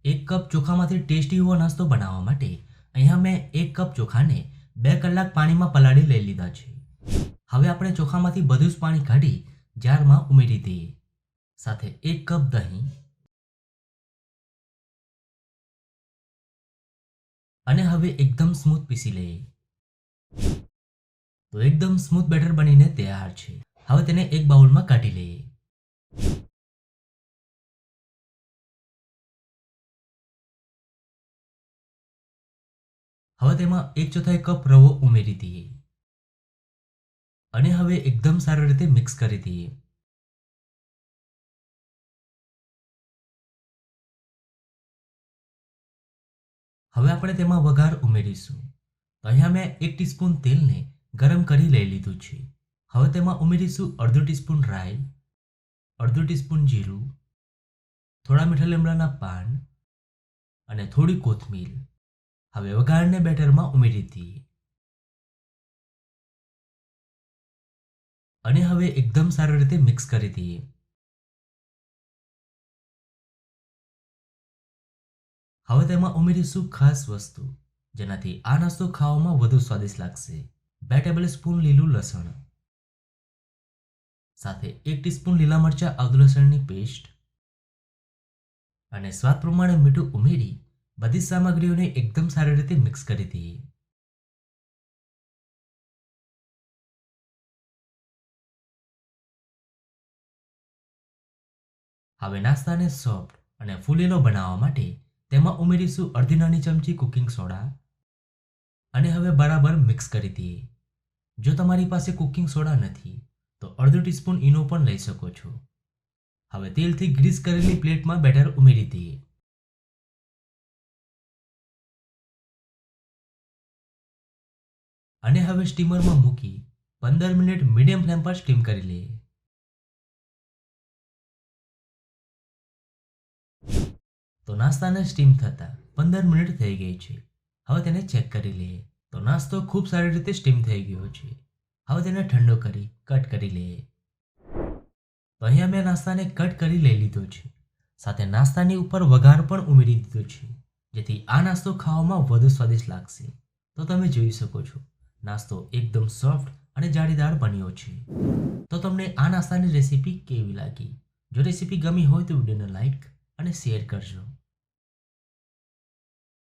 એક cup ચોખામાંથી tasty એવો નાસ્તો બનાવવા માટે અહીંયા મેં એક કપ ચોખાને 2 કલાક પાણીમાં પલાળી લઈ લીધા છે. હવે આપણે ચોખામાંથી બધું જ પાણી કાઢી જારમાં ઉમેરી દઈએ. સાથે એક કપ દહીં અને હવે એકદમ સ્મૂથ પીસી લઈએ. તો એકદમ સ્મૂથ બેટર બનીને તૈયાર છે. હવે તેને એક બાઉલમાં કાઢી લઈએ. હવે તેમાં 1/4 કપ રવો ઉમેરી દઈએ અને હવે એકદમ સારી રીતે મિક્સ કરી દઈએ. હવે આપણે તેમાં વઘાર ઉમેરીશું. તો અહીંયા મેં 1 ટીસ્પૂન તેલને ગરમ કરી લઈ લીધું છે. હવે તેમાં ઉમેરીશું અડધો ટીસ્પૂન રાઈ, અડધો ટીસ્પૂન જીરું, થોડા મીઠા લીમડાના પાન અને થોડી કોથમીર. હવે વઘારને બેટરમાં ઉમેરી દઈએ અને હવે એકદમ સારી રીતે મિક્સ કરી દઈએ. હવે તેમાં ઉમેરીશું ખાસ વસ્તુ જેનાથી આ નાસ્તો ખાવામાં વધુ સ્વાદિષ્ટ લાગશે. 2 ટેબલસ્પૂન લીલું લસણ, સાથે 1 ટીસ્પૂન લીલા મરચાં આદુ લસણની પેસ્ટ અને સ્વાદ પ્રમાણે મીઠું ઉમેરી બધી સામગ્રીઓને એકદમ સારી રીતે મિક્સ કરી દઈએ. હવે નાસ્તાને સોફ્ટ અને ફૂલેલો બનાવવા માટે તેમાં ઉમેરીશું અડધી નાની ચમચી કુકિંગ સોડા અને હવે બરાબર મિક્સ કરી દઈએ. જો તમારી પાસે કુકિંગ સોડા નથી તો અડધો ટીસ્પૂન ઈનો પણ લઈ શકો છો. હવે તેલથી ગ્રીસ કરેલી પ્લેટમાં બેટર ઉમેરી દઈએ અને હવે સ્ટીમરમાં મૂકી 15 મિનિટ મીડિયમ ફ્લેમ પર સ્ટીમ કરી લઈએ. તો નાસ્તાને સ્ટીમ થતાં 15 મિનિટ થઈ ગઈ છે. હવે તેને ચેક કરી લઈએ. તો નાસ્તો ખૂબ સારી રીતે સ્ટીમ થઈ ગયો છે. હવે તેને ઠંડો કરી કટ કરી લઈએ. તો અહીંયા મેં નાસ્તાને કટ કરી લઈ લીધો છે. સાથે નાસ્તાની ઉપર વઘાર પણ ઉમેરી દીધો છે જેથી આ નાસ્તો ખાવામાં વધુ સ્વાદિષ્ટ લાગશે. તો તમે જોઈ શકો છો નાસ્તો એકદમ સોફ્ટ અને જાળીદાર બન્યો છે. તો તમને આ નાસ્તાની રેસીપી કેવી લાગી? જો રેસીપી ગમી હોય તો વિડીયોને લાઈક અને શેર કરજો.